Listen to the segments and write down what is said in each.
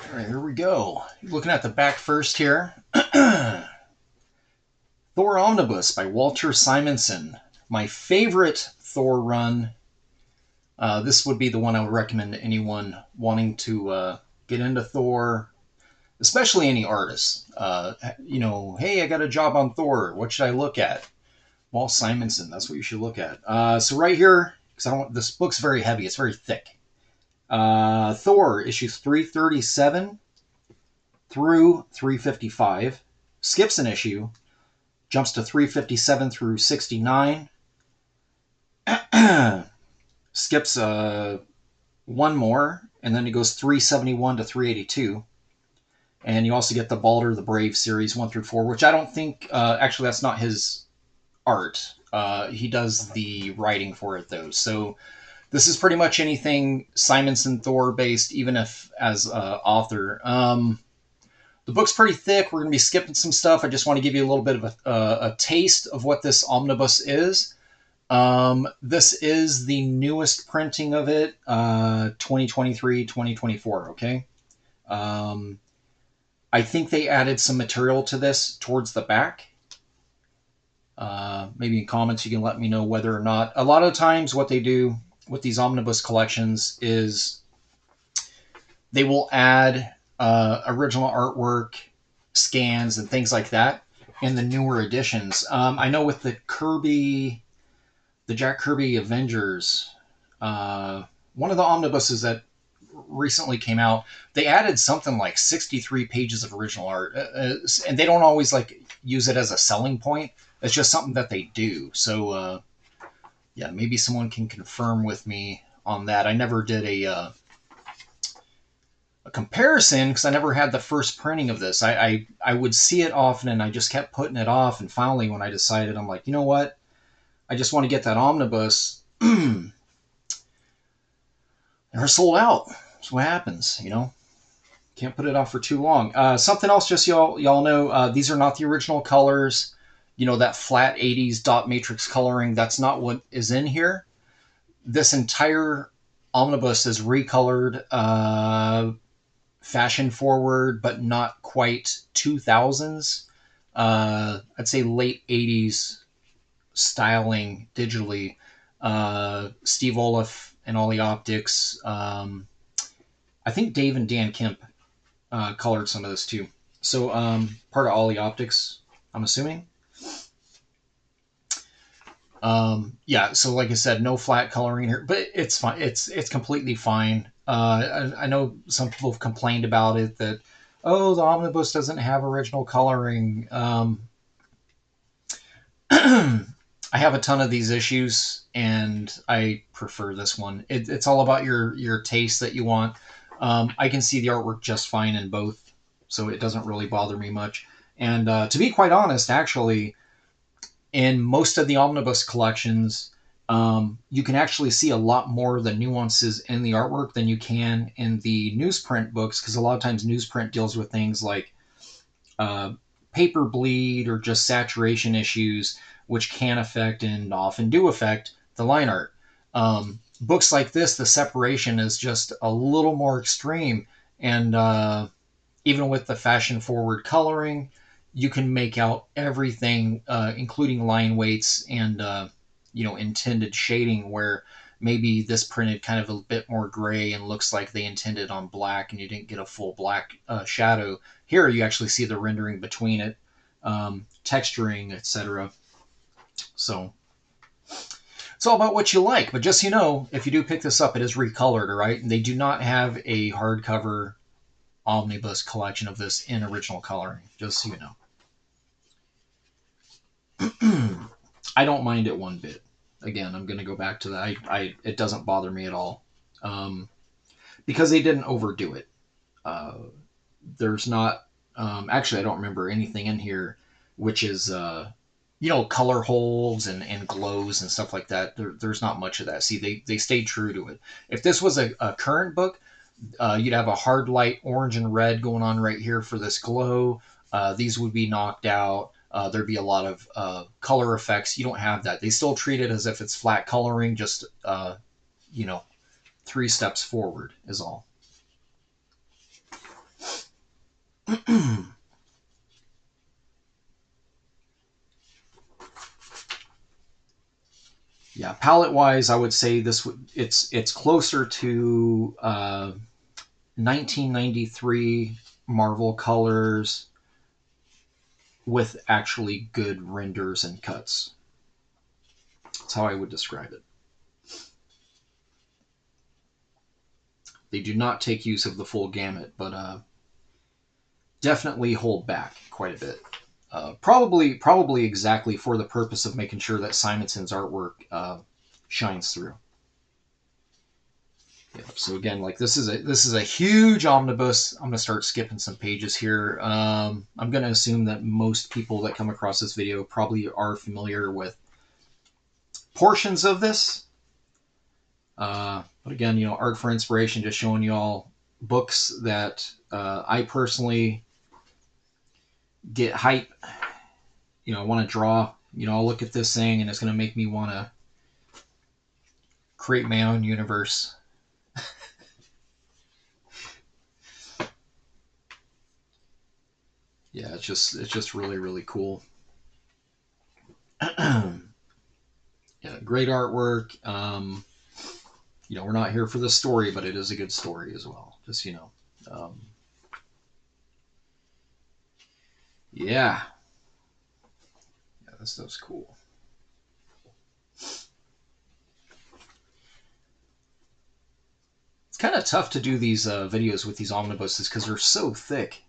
All right, here we go. Looking at the back first here. Thor Omnibus by Walter Simonson. My favorite Thor run. This would be the one I would recommend to anyone wanting to get into Thor, especially any artists. Hey, I got a job on Thor. What should I look at? Walt Simonson. That's what you should look at. So right here, because I don't. This book's very heavy. It's very thick. Thor issues 337 through 355. Skips an issue. Jumps to 357 through 69. Skips one more, and then he goes 371 to 382. And you also get the Balder the Brave series 1 through 4, which I don't think, actually, that's not his art. He does the writing for it, though. So this is pretty much anything Simonson Thor based, even if as author. The book's pretty thick. We're going to be skipping some stuff. I just want to give you a little bit of a taste of what this omnibus is. This is the newest printing of it, 2023, 2024, okay? I think they added some material to this towards the back. Maybe in comments you can let me know whether or not. A lot of times what they do with these omnibus collections is they will add original artwork, scans, and things like that in the newer editions. I know with the Jack Kirby Avengers, one of the omnibuses that recently came out, they added something like 63 pages of original art, and they don't always like use it as a selling point. It's just something that they do. So yeah, maybe someone can confirm with me on that. I never did a comparison because I never had the first printing of this. I would see it often and I just kept putting it off. And finally, when I decided, I'm like, you know what? I just want to get that omnibus. Never sold out. That's what happens, you know. Can't put it off for too long. Something else, just y'all know, these are not the original colors. You know, that flat 80s dot matrix coloring, that's not what is in here. This entire omnibus is recolored, fashion forward, but not quite 2000s. I'd say late 80s styling digitally. Steve Olaf and all the optics. I think Dave and Dan Kemp colored some of this too. So part of Ollie Optics, I'm assuming. Yeah, so like I said, no flat coloring here, but it's fine. It's completely fine. I know some people have complained about it that, oh, the omnibus doesn't have original coloring. I have a ton of these issues, and I prefer this one. It's all about your taste that you want. I can see the artwork just fine in both, so it doesn't really bother me much. And to be quite honest, actually, in most of the omnibus collections, you can actually see a lot more of the nuances in the artwork than you can in the newsprint books, because a lot of times newsprint deals with things like paper bleed or just saturation issues, which can affect and often do affect the line art. Books like this, the separation is just a little more extreme, and even with the fashion forward coloring, you can make out everything, including line weights and intended shading, where maybe this printed kind of a bit more gray and looks like they intended on black and you didn't get a full black shadow. Here you actually see the rendering between it, texturing, etc. So it's all about what you like. But just so you know, if you do pick this up, it is recolored, all right? And they do not have a hardcover omnibus collection of this in original coloring, just so you know. I don't mind it one bit. Again, I'm going to go back to that. It doesn't bother me at all, because they didn't overdo it. There's not actually, I don't remember anything in here which is color holds and glows and stuff like that. There's not much of that. See, they stayed true to it. If this was a current book, you'd have a hard light orange and red going on right here for this glow. These would be knocked out. There'd be a lot of color effects. You don't have that. They still treat it as if it's flat coloring, just 3 steps forward is all. Yeah, palette wise, I would say it's closer to 1993 Marvel colors with actually good renders and cuts. That's how I would describe it. They do not take use of the full gamut, but definitely hold back quite a bit. Probably exactly for the purpose of making sure that Simonson's artwork shines through. Yeah, so again, like this is a huge omnibus. I'm gonna start skipping some pages here. I'm gonna assume that most people that come across this video probably are familiar with portions of this. But again, art for inspiration, just showing you all books that I personally get hype. I want to draw. I'll look at this thing and it's going to make me want to create my own universe. Yeah, it's just really, really cool. Yeah, great artwork. We're not here for the story, but it is a good story as well. Just yeah, this stuff's cool. It's kind of tough to do these videos with these omnibuses because they're so thick.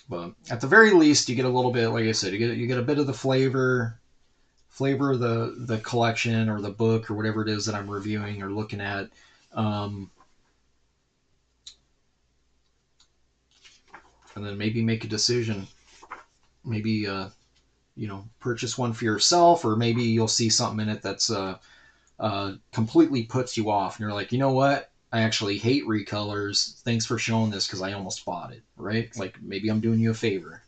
But at the very least, you get a little bit, like I said, you get a bit of the flavor of the collection or the book or whatever it is that I'm reviewing or looking at. And then maybe make a decision. Maybe purchase one for yourself, or maybe you'll see something in it that's completely puts you off, and you're like, you know what? I actually hate recolors. Thanks for showing this because I almost bought it, right? Like maybe I'm doing you a favor.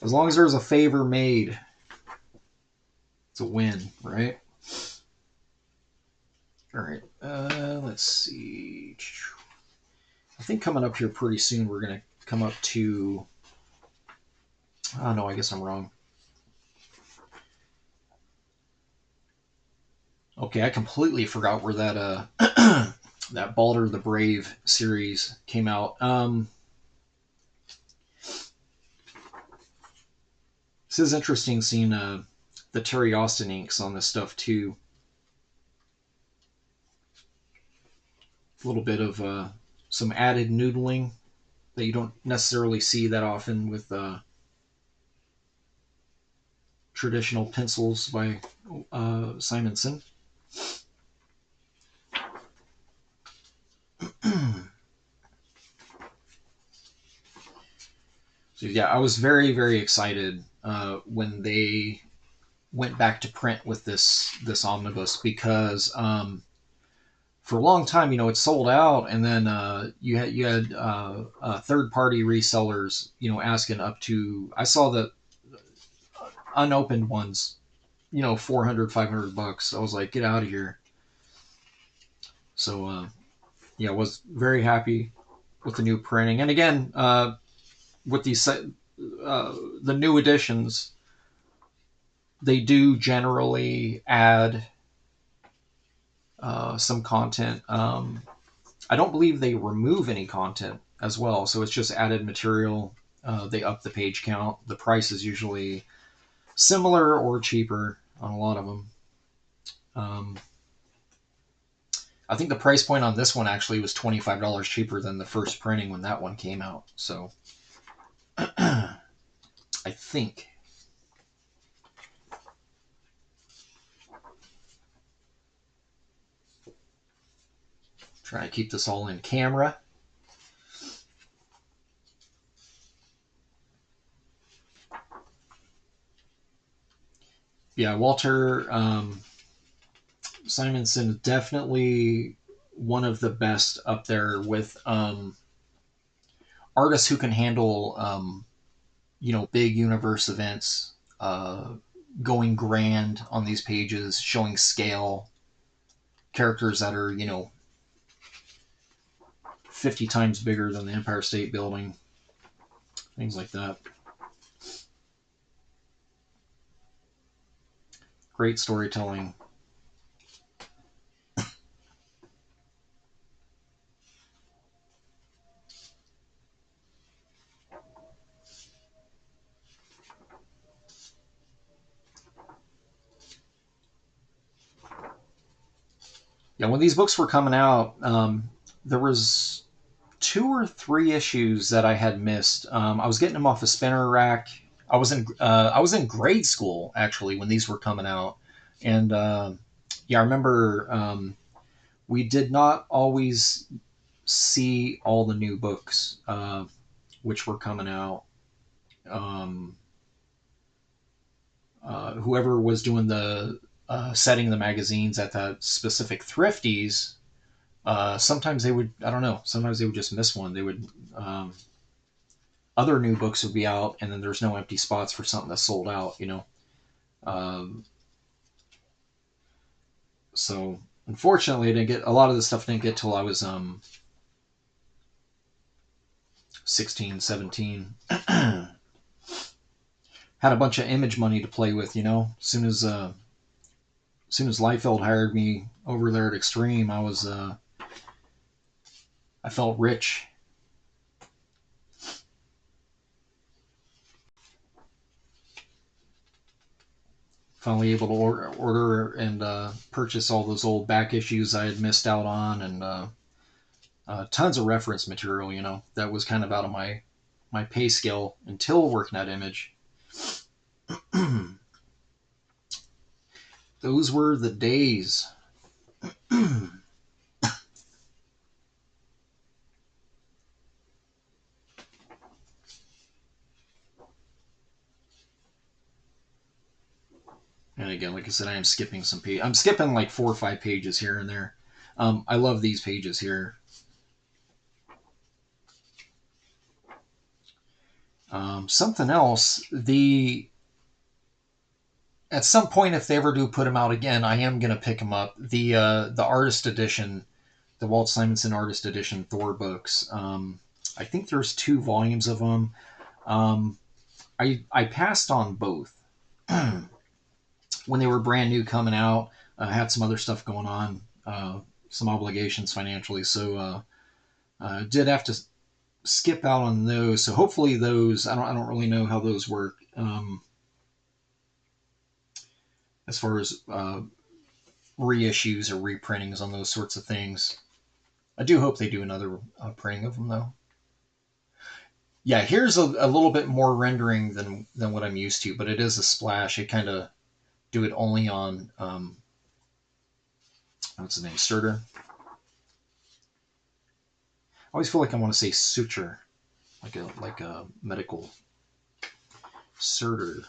As long as there's a favor made, it's a win, right? All right, let's see. I think coming up here pretty soon, we're going to come up to... Oh, no, I guess I'm wrong. Okay, I completely forgot where that that Balder the Brave series came out. This is interesting seeing the Terry Austin inks on this stuff too. A little bit of some added noodling that you don't necessarily see that often with traditional pencils by Simonson. So yeah, I was very, very excited when they went back to print with this omnibus because for a long time, it's sold out, and then you had third party resellers, asking up to, I saw the unopened ones, $400-$500. I was like, get out of here. So yeah, I was very happy with the new printing, and again, with these the new editions, they do generally add some content. I don't believe they remove any content as well, so it's just added material. They up the page count. The price is usually similar or cheaper on a lot of them. I think the price point on this one actually was $25 cheaper than the first printing when that one came out. So I think. Trying to keep this all in camera. Yeah, Walter Simonson, definitely one of the best up there with artists who can handle big universe events, going grand on these pages, showing scale, characters that are 50 times bigger than the Empire State Building. Things like that. Great storytelling. Yeah, when these books were coming out, there was 2 or 3 issues that I had missed. I was getting them off a spinner rack. I was in grade school actually when these were coming out, and yeah, I remember we did not always see all the new books which were coming out. Um, Whoever was doing the setting the magazines at that specific thrifties, sometimes they would, I don't know, sometimes they would just miss one. They would, other new books would be out, and then there's no empty spots for something that's sold out, you know. Um, so unfortunately, I didn't get a lot of the stuff. Didn't get till I was 16, 17. Had a bunch of image money to play with, you know. As soon as Liefeld hired me over there at Extreme, I felt rich. Finally able to order and purchase all those old back issues I had missed out on, and tons of reference material. You know, that was kind of out of my pay scale until working at Image. Those were the days. And again, like I said, I am skipping some pages. I'm skipping like 4 or 5 pages here and there. I love these pages here. Something else, at some point, if they ever do put them out again, I am going to pick them up. The artist edition, the Walt Simonson artist edition Thor books. I think there's 2 volumes of them. I passed on both when they were brand new coming out. I had some other stuff going on, some obligations financially, so did have to skip out on those. So hopefully those, I don't really know how those work as far as reissues or reprintings on those sorts of things. I do hope they do another printing of them though. Yeah, here's a little bit more rendering than what I'm used to, but it is a splash. It kind of do it only on what's the name, Surtur. I always feel like I want to say suture, like a medical Surtur.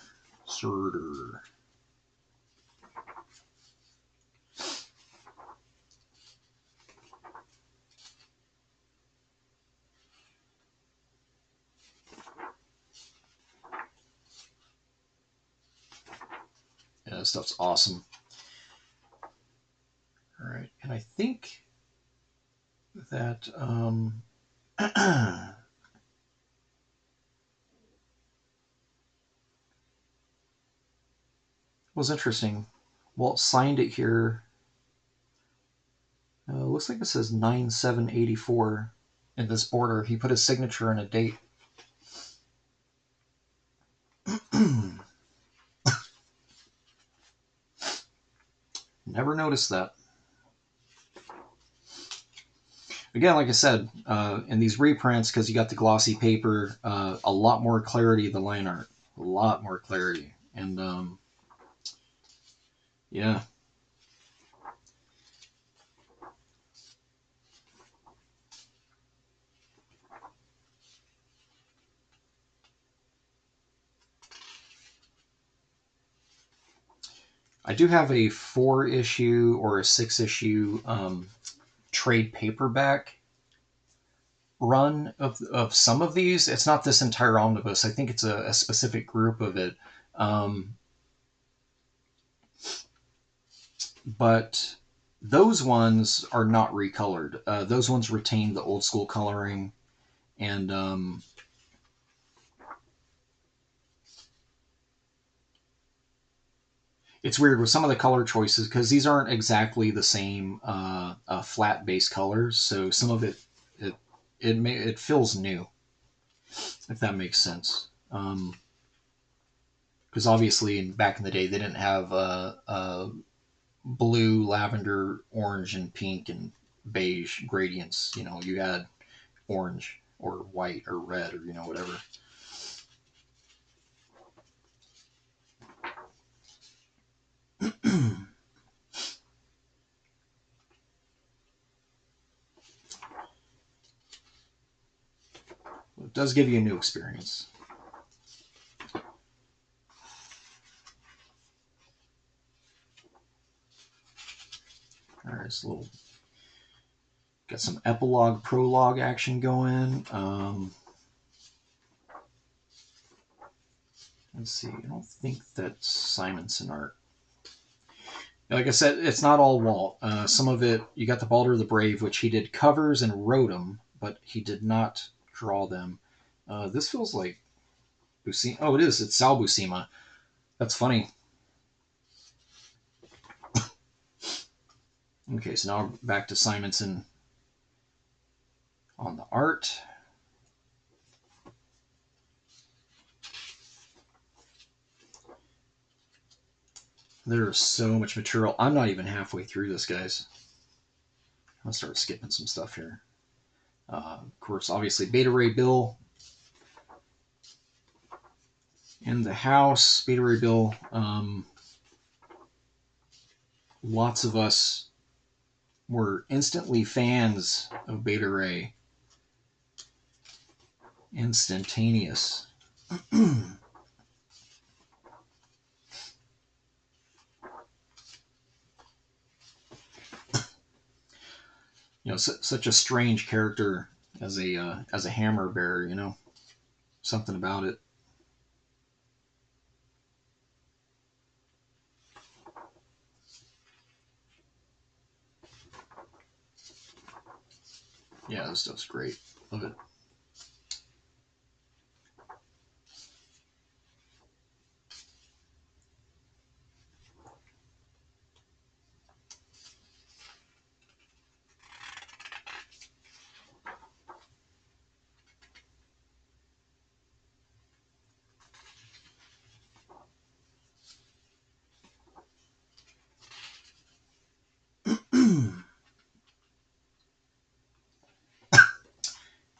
Yeah, that stuff's awesome. All right, and I think that was interesting. Walt signed it here. Looks like it says 9/7/84 in this border. He put his signature and a date. Never noticed that. Again, like I said, in these reprints, because you got the glossy paper, a lot more clarity of the line art. A lot more clarity. And yeah. I do have a 4-issue or a 6-issue trade paperback run of some of these. It's not this entire omnibus. I think it's a specific group of it. But Those ones are not recolored. Those ones retain the old school coloring, and it's weird with some of the color choices because these aren't exactly the same flat base colors. So some of it it feels new, if that makes sense. Because obviously back in the day they didn't have blue, lavender, orange, and pink and beige gradients. You know, you had orange or white or red or whatever. It does give you a new experience. All right, it's a little got some epilogue prologue action going. Let's see. I don't think that's Simonson art. Like I said, it's not all Walt. Some of it, you got the Balder the Brave, which he did covers and wrote them, but he did not draw them. This feels like Buscema. Oh, it is. It's Sal Buscema. That's funny. Okay, so now we're back to Simonson on the art. There's so much material. I'm not even halfway through this, guys. I'll start skipping some stuff here. Of course, obviously, Beta Ray Bill in the house. Beta Ray Bill. Lots of us were instantly fans of Beta Ray. Instantaneous. Such a strange character as a hammer bearer. Something about it. Yeah, this stuff's great. Love it.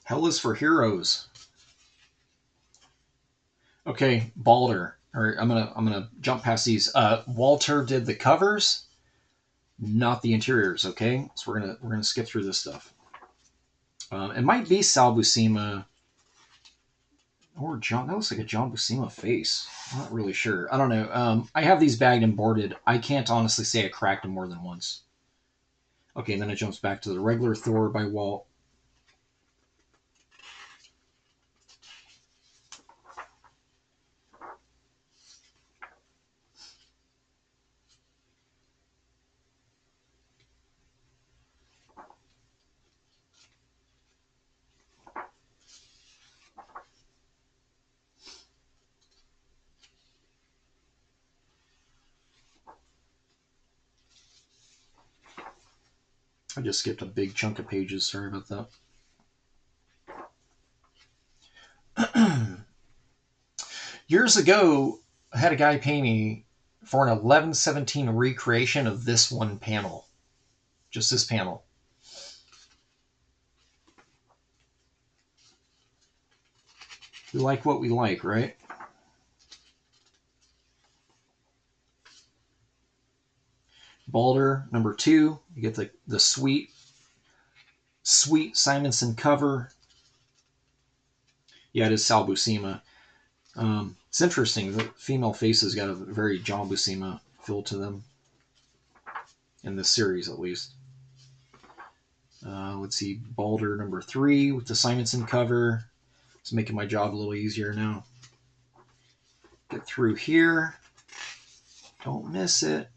Hell is for heroes. Okay, Balder. All right, I'm gonna jump past these. Walter did the covers, not the interiors. Okay, so we're gonna skip through this stuff. It might be Sal Buscema or John. That looks like a John Buscema face. I'm not really sure. I don't know. I have these bagged and boarded. I can't honestly say I cracked them more than once. Okay, and then it jumps back to the regular Thor by Walt. I just skipped a big chunk of pages. Sorry about that. Years ago, I had a guy pay me for an 1117 recreation of this one panel. Just this panel. We like what we like, right? Balder, number 2. You get the sweet Simonson cover. Yeah, it is Sal Buscema. It's interesting. The female faces got a very John Buscema feel to them. In this series, at least. Let's see. Balder, number 3, with the Simonson cover. It's making my job a little easier now. Get through here. Don't miss it.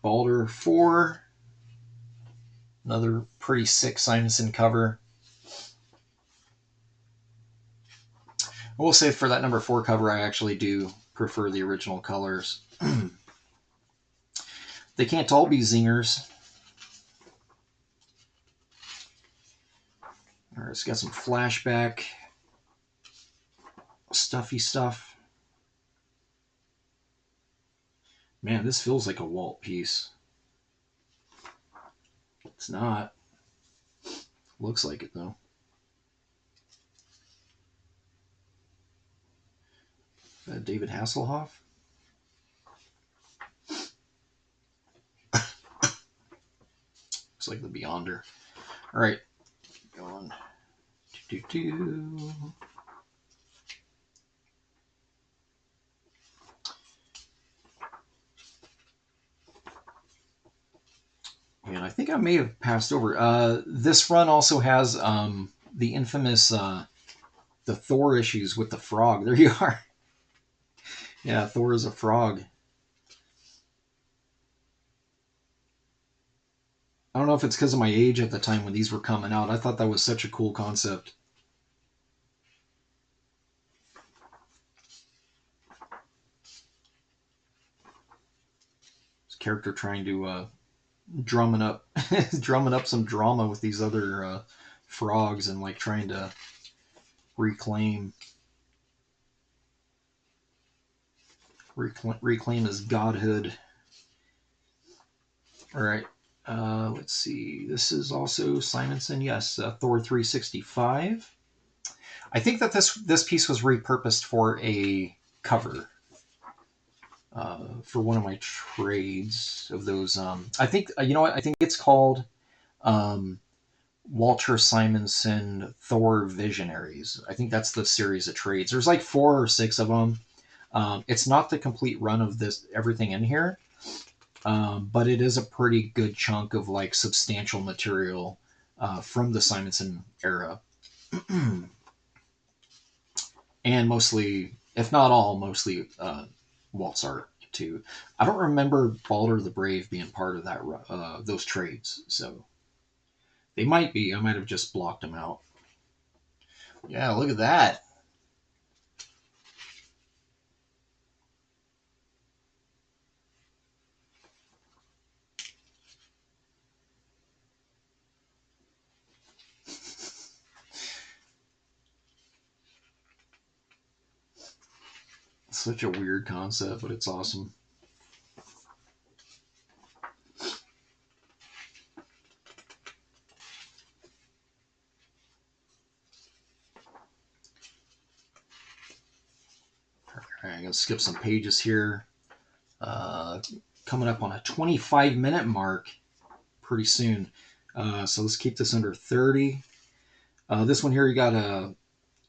Balder 4. Another pretty sick Simonson cover. I will say for that number 4 cover, I actually do prefer the original colors. They can't all be zingers. All right, it's got some flashback stuffy stuff. Man, this feels like a Walt piece. It's not. Looks like it, though. David Hasselhoff. Looks like the Beyonder. All right, going. And I think I may have passed over. This run also has the infamous the Thor issues with the frog. There you are. Yeah, Thor is a frog. I don't know if it's because of my age at the time when these were coming out. I thought that was such a cool concept. This character trying to drumming up drumming up some drama with these other frogs and like trying to reclaim his godhood. All right. Let's see. This is also Simonson. Yes, Thor 365. I think that this piece was repurposed for a cover for one of my trades of those. I think you know what? I think it's called Walter Simonson Thor Visionaries. I think that's the series of trades. There's like 4 or 6 of them. It's not the complete run of this everything in here. But it is a pretty good chunk of like substantial material from the Simonson era. And mostly, if not all, mostly Walt's art too. I don't remember Balder the Brave being part of that those trades, so they might be. I might have just blocked them out. Yeah, look at that. Such a weird concept, but it's awesome. All right, I'm going to skip some pages here. Coming up on a 25-minute mark pretty soon. So let's keep this under 30. This one here, you got a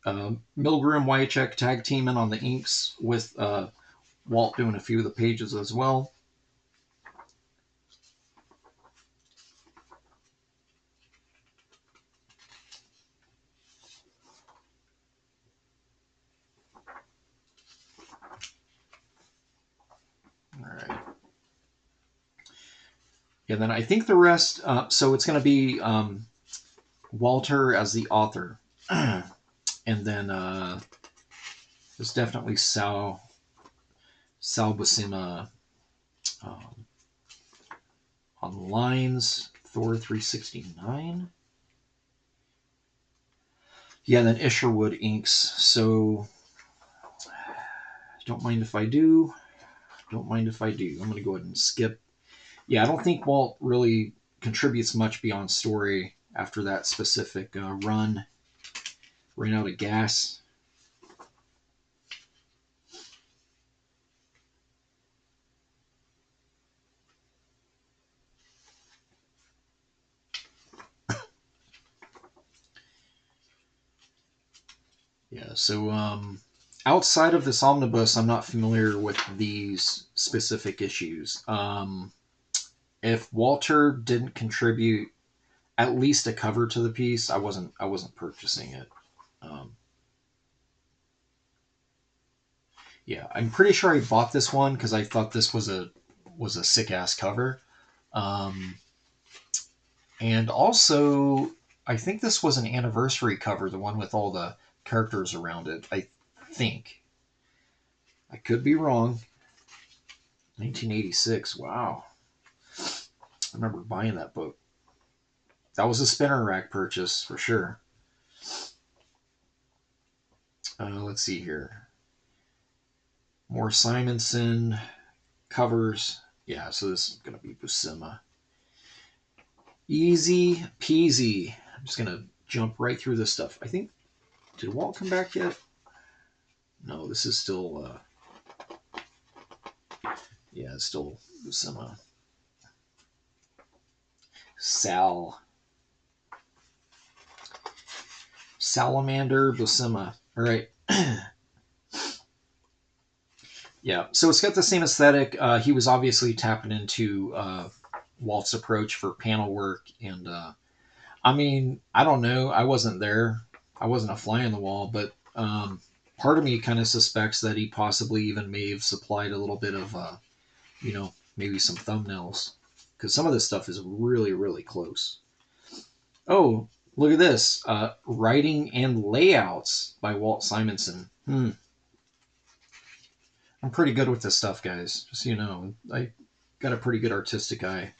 Milgram Wycheck tag teaming on the inks with Walt doing a few of the pages as well. All right. Yeah, then I think the rest, so it's going to be Walter as the author. And then there's definitely Sal Buscema on the lines, Thor 369. Yeah, then Isherwood inks. So don't mind if I do. Don't mind if I do. I'm going to go ahead and skip. Yeah, I don't think Walt really contributes much beyond story after that specific run. Ran out of gas. Yeah, so outside of this omnibus, I'm not familiar with these specific issues. If Walter didn't contribute at least a cover to the piece, I wasn't purchasing it. Yeah, I'm pretty sure I bought this one because I thought this was a sick ass cover. And also, I think this was an anniversary cover, the one with all the characters around it. I think. I could be wrong. 1986. Wow. I remember buying that book. That was a spinner rack purchase for sure. Let's see here. More Simonson covers. Yeah, so this is going to be Buscema. Easy peasy. I'm just going to jump right through this stuff. I think, did Walt come back yet? No, this is still, yeah, it's still Buscema. Salamander Buscema. All right. Yeah, so it's got the same aesthetic. He was obviously tapping into Walt's approach for panel work, and I mean, I don't know. I wasn't there. I wasn't a fly on the wall, but part of me kind of suspects that he possibly even may have supplied a little bit of, maybe some thumbnails, because some of this stuff is really, really close. Oh, look at this. Writing and Layouts by Walt Simonson. I'm pretty good with this stuff, guys. Just so you know, I got a pretty good artistic eye.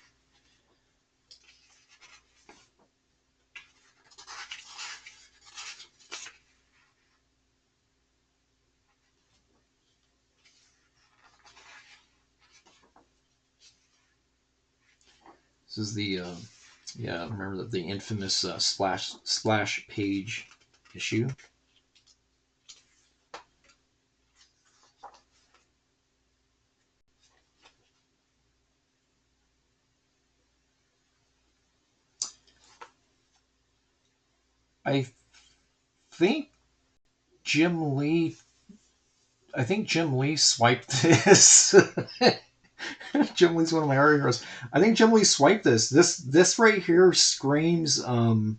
This is the, yeah, remember the infamous splash page issue. I think Jim Lee. I think Jim Lee swiped this. Jim Lee's one of my art heroes. I think Jim Lee swiped this. This right here screams. Oh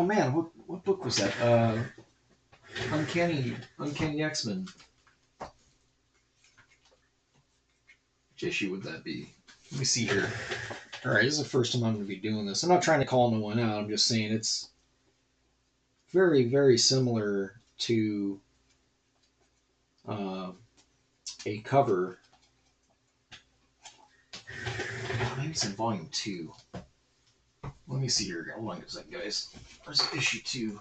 man, what book was that? Uncanny X-Men. Which issue would that be? Let me see here. All right, this is the first time I'm going to be doing this. I'm not trying to call no one out. I'm just saying it's very, very similar to a cover. Maybe it's in volume 2. Let me see here. Hold on a second, guys. Where's issue 2?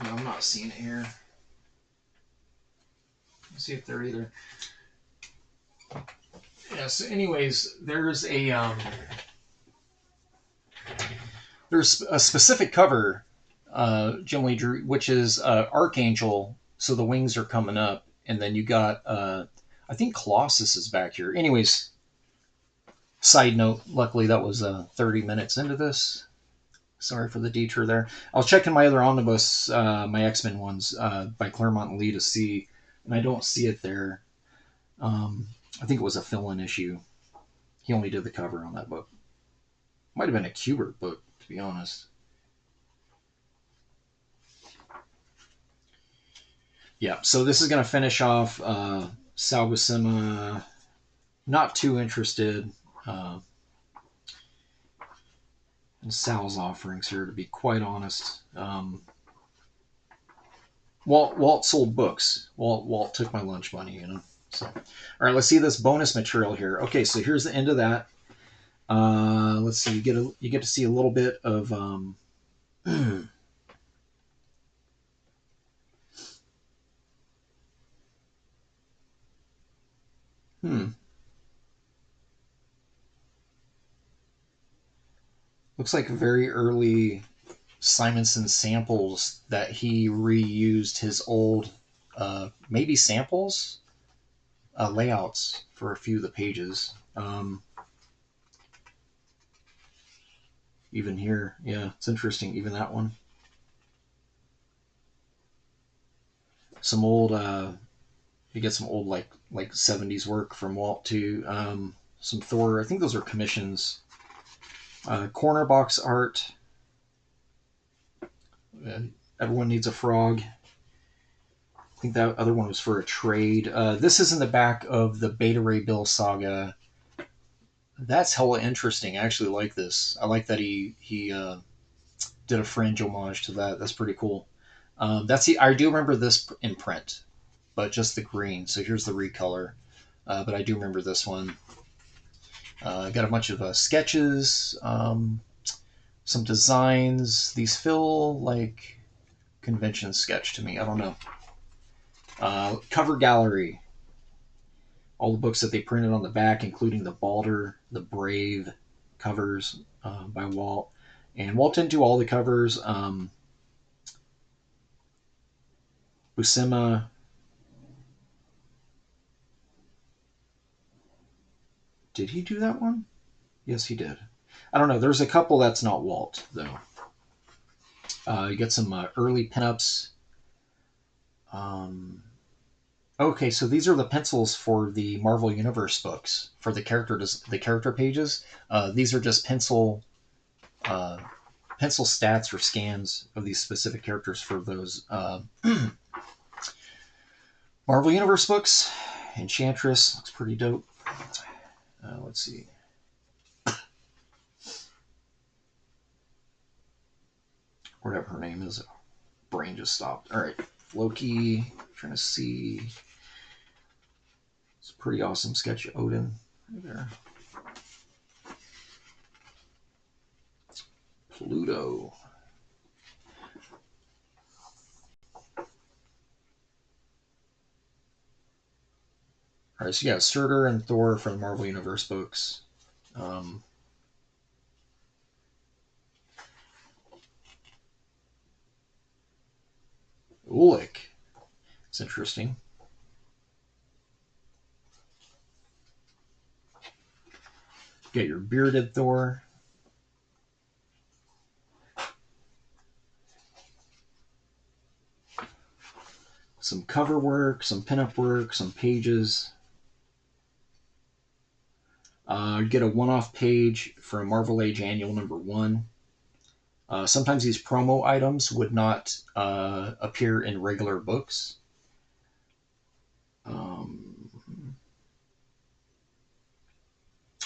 No, I'm not seeing it here. Let's see if they're either. Yeah, so anyways, there's a specific cover Jim Lee drew, which is Archangel, so the wings are coming up, and then you got I think Colossus is back here. Anyways, side note, luckily that was 30 minutes into this. Sorry for the detour there. I was checking my other omnibus, my X-Men ones by Claremont and Lee to see, and I don't see it there. I think it was a fill-in issue. He only did the cover on that book. Might have been a Kubert book, to be honest. Yeah, so this is going to finish off Sal Buscema. Not too interested in Sal's offerings here, to be quite honest. Walt sold books. Walt took my lunch money, you know. So, all right, let's see this bonus material here. Okay, so here's the end of that. Let's see. You get to see a little bit of. Looks like very early Simonson samples that he reused his old, maybe samples, layouts for a few of the pages. Even here, yeah, it's interesting. Even that one. Some old, you get some old like 70s work from Walt too. Some Thor. I think those are commissions. Corner box art. Everyone needs a frog. I think that other one was for a trade. This is in the back of the Beta Ray Bill saga. That's hella interesting. I actually like this. I like that he did a fringe homage to that. That's pretty cool. I do remember this in print, but just the green. So here's the recolor. But I do remember this one. I got a bunch of sketches, some designs. These feel like convention sketch to me. I don't know. Cover gallery. All the books that they printed on the back, including the Balder, the Brave covers by Walt. And Walt didn't do all the covers. Buscema. Did he do that one? Yes, he did. I don't know. There's a couple that's not Walt, though. You get some early pinups. Okay, so these are the pencils for the Marvel Universe books for the character pages. These are just pencil stats or scans of these specific characters for those Marvel Universe books. Enchantress looks pretty dope. Let's see. Whatever her name is. Brain just stopped. All right. Loki. Trying to see. It's a pretty awesome sketch of Odin right there. Pluto. All right, so you got Surtur and Thor from the Marvel Universe books. Ulik. It's interesting. Get your bearded Thor. Some cover work, some pinup work, some pages. Get a one-off page for Marvel Age Annual #1. Sometimes these promo items would not appear in regular books.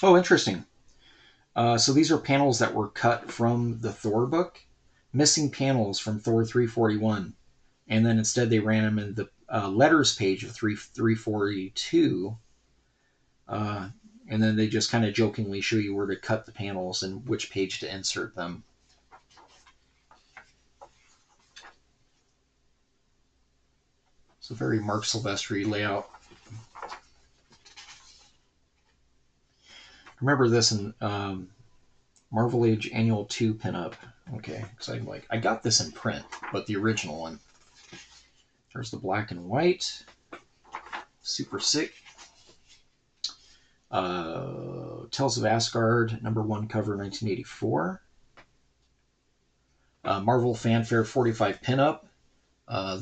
Oh, interesting. So these are panels that were cut from the Thor book, missing panels from Thor 341, and then instead they ran them in the letters page of 342, and then they just kind of jokingly show you where to cut the panels and which page to insert them. It's a very Mark Silvestri layout. Remember this in Marvel Age Annual 2 pinup. Okay, because I'm like, I got this in print, but the original one. There's the black and white. Super sick. Tales of Asgard, #1 cover, 1984. Marvel Fanfare 45 pinup.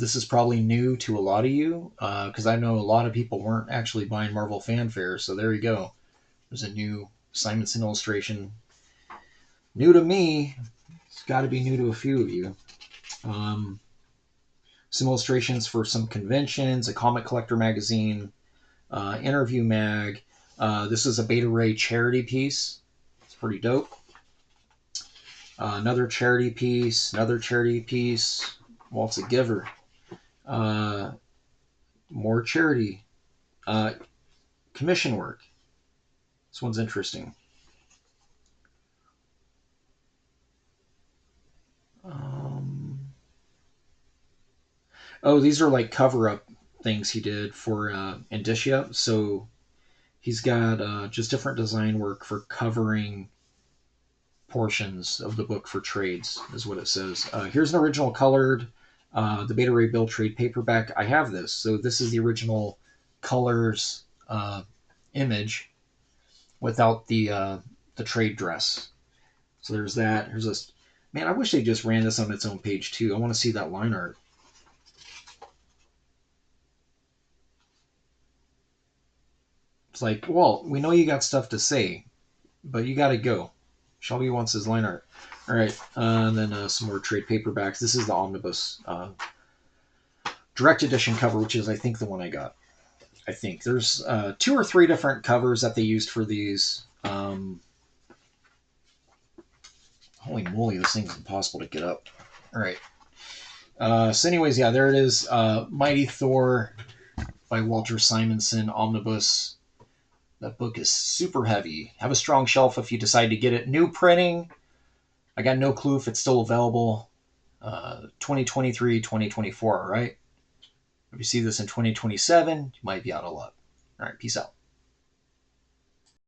This is probably new to a lot of you, because I know a lot of people weren't actually buying Marvel Fanfare, so there you go. There's a new Simonson illustration. New to me. It's got to be new to a few of you. Some illustrations for some conventions, a comic collector magazine, interview mag. This is a Beta Ray charity piece. It's pretty dope. Another charity piece. Walt's a giver. More charity. Commission work. This one's interesting. Oh, these are like cover-up things he did for Indicia. So he's got just different design work for covering portions of the book for trades, is what it says. Here's an original colored, the Beta Ray Bill trade paperback. I have this. So this is the original colors image without the trade dress. So there's that. Here's this. Man, I wish they just ran this on its own page too. I want to see that line art. It's like, Walt, we know you got stuff to say, but you got to go. Shelby wants his line art. All right, and then some more trade paperbacks. This is the Omnibus direct edition cover, which is, I think, the one I got. I think there's 2 or 3 different covers that they used for these. Holy moly, this thing's impossible to get up. All right. So anyways, yeah, there it is. Mighty Thor by Walter Simonson, Omnibus. That book is super heavy. Have a strong shelf if you decide to get it. New printing. I got no clue if it's still available. 2023, 2024, all right? If you see this in 2027, you might be out of luck. All right, peace out.